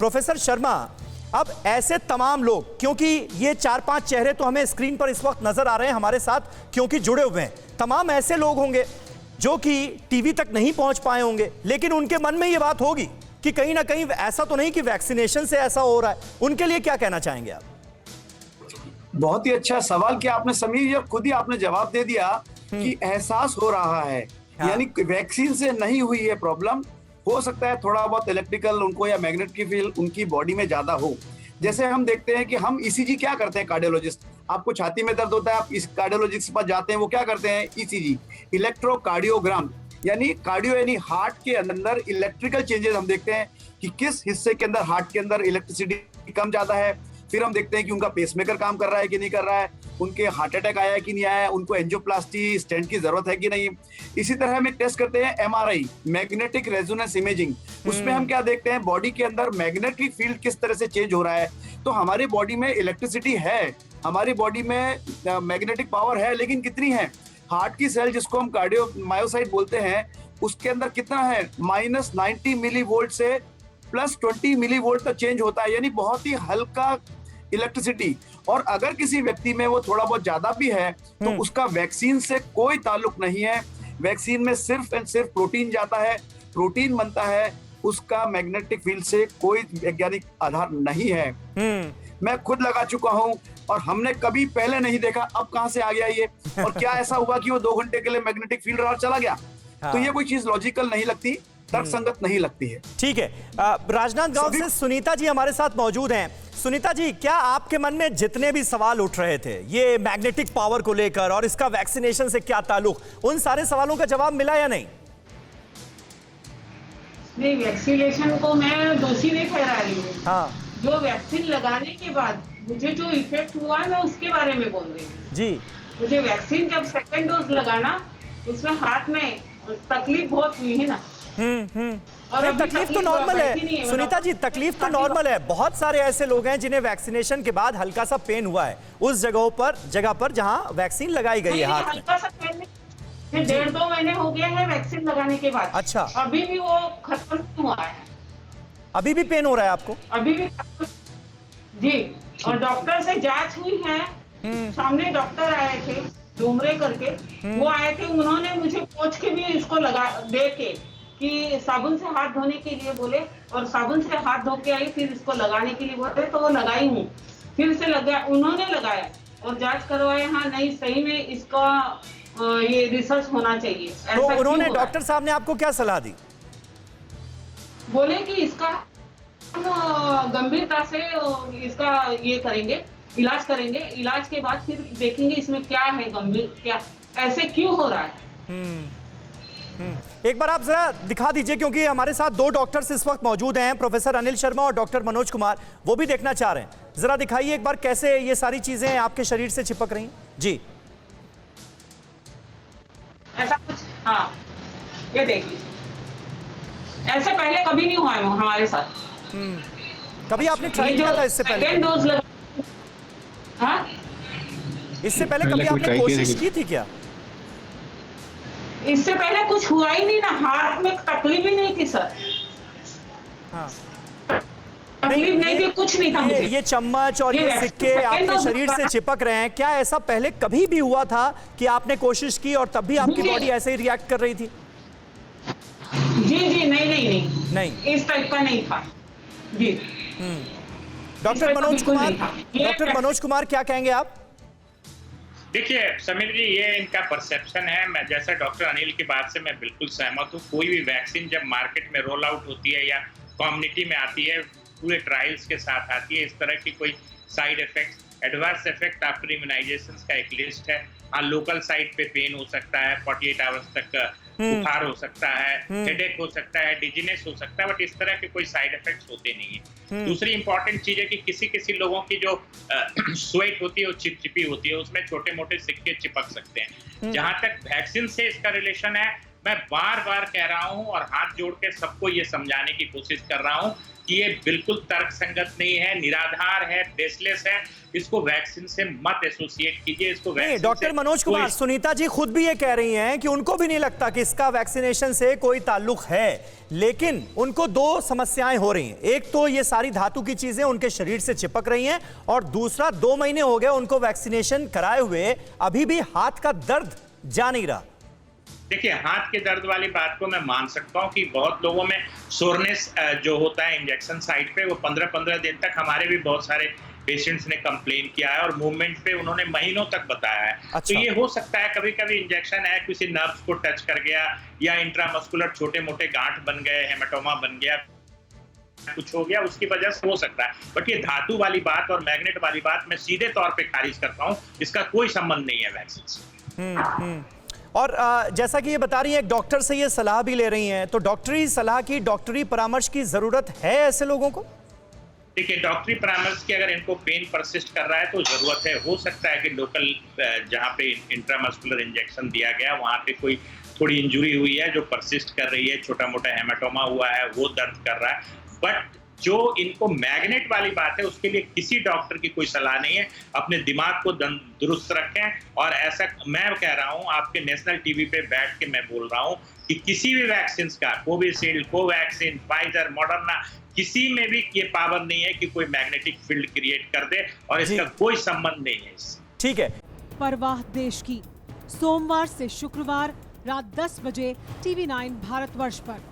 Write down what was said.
Professor Sharma, अब ऐसे तमाम लोग, क्योंकि ये 4-5 चेहरे तो हमें स्क्रीन पर इस वक्त नजर आ रहे हैं हमारे साथ, क्योंकि जुड़े हुए हैं, तमाम ऐसे लोग होंगे जो कि टीवी तक नहीं पहुंच पाए होंगे, लेकिन उनके मन में ये बात होगी कि कहीं ना कहीं ऐसा तो नहीं कि वैक्सीनेशन से ऐसा हो रहा है। उनके लिए क्या कहना चाहेंगे आप? बहुत ही अच्छा सवाल किया आपने समीर, ये खुद ही आपने जवाब दे दिया कि एहसास हो रहा है। हाँ। यानी वैक्सीन से नहीं हुई है प्रॉब्लम, हो सकता है थोड़ा बहुत इलेक्ट्रिकल उनको या मैग्नेट की फील्ड उनकी बॉडी में ज्यादा हो। जैसे हम देखते हैं कि हम ईसीजी क्या करते हैं, कार्डियोलॉजिस्ट, आपको छाती में दर्द होता है, आप इस कार्डियोलॉजिस्ट के पास जाते हैं, वो क्या करते हैं, ईसीजी, इलेक्ट्रोकार्डियोग्राम, यानी कार्डियो यानी हार्ट के अंदर इलेक्ट्रिकल चेंजेस हम देखते हैं कि किस हिस्से के अंदर हार्ट के अंदर इलेक्ट्रिसिटी कम ज्यादा है। फिर हम देखते हैं कि उनका पेसमेकर काम कर रहा है कि नहीं कर रहा है, उनके हार्ट अटैक आया है कि नहीं आया है, उनको एंजियोप्लास्टी स्टेंट की जरूरत है कि नहीं। इसी तरह हम एक टेस्ट करते हैं एमआरआई, मैग्नेटिक रेजोनेंस इमेजिंग, उसमें हम क्या देखते हैं, बॉडी के अंदर मैग्नेटिक फील्ड किस तरह से चेंज हो रहा है। तो हमारी बॉडी में इलेक्ट्रिसिटी है, हमारी बॉडी में मैग्नेटिक पावर है, लेकिन कितनी है। हार्ट की सेल जिसको हम कार्डियो मायोसाइट बोलते हैं, उसके अंदर कितना है, -90 मिली वोल्ट से +20 मिली वोल्ट तक चेंज होता है, यानी बहुत ही हल्का इलेक्ट्रिसिटी। और अगर किसी व्यक्ति में वो थोड़ा बहुत ज्यादा भी है तो उसका वैक्सीन से कोई ताल्लुक नहीं है। वैक्सीन में सिर्फ एंड सिर्फ प्रोटीन जाता है, प्रोटीन बनता है, उसका मैग्नेटिक फील्ड से कोई वैज्ञानिक आधार नहीं है। मैं खुद लगा चुका हूं और हमने कभी पहले नहीं देखा, अब कहां से आ गया ये, और क्या ऐसा हुआ कि वो 2 घंटे के लिए मैग्नेटिक फील्ड रहा चला गया। तो ये कोई चीज लॉजिकल नहीं लगती, तर्कसंगत नहीं लगती है। ठीक है, राजनांदगांव से सुनीता जी हमारे साथ मौजूद हैं। सुनीता जी, क्या आपके मन में जितने भी सवाल उठ रहे थे ये मैग्नेटिक पावर को लेकर और इसका वैक्सीनेशन से क्या ताल्लुक, उन सारे सवालों का जवाब मिला या नहीं? नहीं, वैक्सीनेशन को मैं दोषी नहीं ठहरा रही हूँ। हाँ जो वैक्सीन लगाने के बाद मुझे जो इफेक्ट हुआ है, मैं उसके बारे में बोल रही हूँ जी। मुझे वैक्सीन जब 2nd डोज लगाना, उसमें हाथ में तकलीफ बहुत हुई है ना। और तकलीफ तो नॉर्मल है सुनीता जी, तकलीफ तो नॉर्मल है। बहुत सारे ऐसे लोग हैं जिन्हें वैक्सीनेशन के बाद हल्का सा पेन हुआ है उस जगह पर जहां वैक्सीन लगाई गई है हाथ में। हल्का सा पेन 1.5-2 महीने हो गया है वैक्सीन लगाने के बाद। अच्छा, अभी भी वो खत्म नहीं हुआ है, अभी भी पेन हो रहा है आपको? अभी भी जी। और डॉक्टर से जांच हुई है, सामने डॉक्टर आए थे डूमरे करके, वो आए थे, उन्होंने मुझे पूछ के भी इसको लगा दे के कि साबुन से हाथ धोने के लिए बोले, और साबुन से हाथ धो के आई, फिर इसको लगाने के लिए बोले, तो वो लगाई हूँ, फिर से लगा, उन्होंने लगाया और जांच करवाया, हाँ नहीं सही में इसका ये रिसर्च होना चाहिए। तो उन्होंने, डॉक्टर साहब ने आपको क्या सलाह दी? बोले कि इसका गंभीरता से इसका ये करेंगे, इलाज करेंगे, इलाज के बाद फिर देखेंगे इसमें क्या है गंभीर, क्या ऐसे क्यों हो रहा है। एक बार आप जरा दिखा दीजिए, क्योंकि हमारे साथ 2 डॉक्टर्स इस वक्त मौजूद हैं, प्रोफेसर अनिल शर्मा और डॉक्टर मनोज कुमार, वो भी देखना चाह रहे हैं। जरा दिखाइए एक बार कैसे ये सारी चीजें आपके शरीर से चिपक रही हैं। जी, ऐसा कुछ, हाँ ये देखिए, ऐसे पहले कभी नहीं हुआ है हमारे साथ। कभी आपने ट्राई किया था इससे पहले? 2nd डोज लगा, हाँ इससे पहले कभी आपने कोशिश की थी क्या? इससे पहले कुछ हुआ ही नहीं ना, हाथ में तकलीफ ही नहीं थी सर। हाँ, तकलीफ नहीं थी, कुछ नहीं था मुझे। ये चम्मच और ये सिक्के आपके शरीर से चिपक रहे हैं, क्या ऐसा पहले कभी भी हुआ था कि आपने कोशिश की और तब भी आपकी बॉडी ऐसे ही रिएक्ट कर रही थी? जी जी, नहीं, इस टाइप का नहीं था जी। डॉक्टर मनोज कुमार क्या कहेंगे आप? देखिए समीर जी, ये इनका परसेप्शन है। मैं जैसा डॉक्टर अनिल की बात से मैं बिल्कुल सहमत हूँ। कोई भी वैक्सीन जब मार्केट में रोल आउट होती है या कम्युनिटी में आती है, पूरे ट्रायल्स के साथ आती है, इस तरह की कोई side effects, adverse effect after immunization का एक लिस्ट है। हाँ, लोकल साइट पे पेन हो सकता है, 48 आवर्स तक बुखार हो सकता है, हेडेक हो सकता है, डिजीनेस हो सकता है, बट इस तरह के कोई साइड इफेक्ट्स होते नहीं है। दूसरी इंपॉर्टेंट चीज है कि किसी लोगों की जो स्वेट होती है वो चिपचिपी होती है, उसमें छोटे मोटे सिक्के चिपक सकते हैं। जहां तक वैक्सीन से इसका रिलेशन है, मैं बार बार कह रहा हूं और हाथ जोड़ के सबको ये समझाने की कोशिश कर रहा हूं कि ये बिल्कुल तर्कसंगत नहीं है, निराधार है, बेसलेस है। इसको वैक्सीन से मत एसोसिएट कीजिए, इसको नहीं, वैक्सीन डॉक्टर से मनोज कुमार, कोई- सुनीता जी खुद भी ये कह रही हैं कि उनको भी नहीं लगता कि इसका वैक्सीनेशन से कोई ताल्लुक है, लेकिन उनको दो समस्याएं हो रही हैं। एक तो ये सारी धातु की चीजें उनके शरीर से चिपक रही हैं, और दूसरा 2 महीने हो गए उनको वैक्सीनेशन कराए हुए, अभी भी हाथ का दर्द जा नहीं रहा। देखिए, हाथ के दर्द वाली बात को मैं मान सकता हूँ कि बहुत लोगों में सोरनेस जो होता है इंजेक्शन साइट पे, वो 15-15 दिन तक, हमारे भी बहुत सारे पेशेंट्स ने कंप्लेन किया है और मूवमेंट पे उन्होंने महीनों तक बताया है। अच्छा। तो ये हो सकता है कभी कभी इंजेक्शन है, किसी नर्व्स को टच कर गया, या इंट्रामस्कुलर छोटे मोटे गांठ बन गए, हेमाटोमा बन गया, कुछ हो गया, उसकी वजह से हो सकता है। बट ये धातु वाली बात और मैग्नेट वाली बात मैं सीधे तौर पे खारिज करता हूँ, इसका कोई संबंध नहीं है वैक्सीन से। और जैसा कि ये बता रही है, एक डॉक्टर से ये सलाह भी ले रही हैं, तो डॉक्टरी सलाह की, डॉक्टरी परामर्श की जरूरत है ऐसे लोगों को? देखिए, डॉक्टरी परामर्श की अगर इनको पेन परसिस्ट कर रहा है तो जरूरत है। हो सकता है कि लोकल जहाँ पे इंट्रामस्कुलर इंजेक्शन दिया गया वहाँ पे कोई थोड़ी इंजुरी हुई है जो परसिस्ट कर रही है, छोटा मोटा हेमाटोमा हुआ है, वो दर्द कर रहा है। बट जो इनको मैग्नेट वाली बात है, उसके लिए किसी डॉक्टर की कोई सलाह नहीं है। अपने दिमाग को दुरुस्त रखें, और ऐसा मैं कह रहा हूं, आपके नेशनल टीवी पे बैठ के मैं बोल रहा हूं कि किसी भी वैक्सीन का, कोविशील्ड, कोवैक्सीन, फाइजर, मॉडर्ना, किसी में भी ये पावर नहीं है कि कोई मैग्नेटिक फील्ड क्रिएट कर दे, और इसका कोई संबंध नहीं है इससे। ठीक है। परवाह देश की, सोमवार से शुक्रवार रात 10 बजे TV9 भारतवर्ष पर।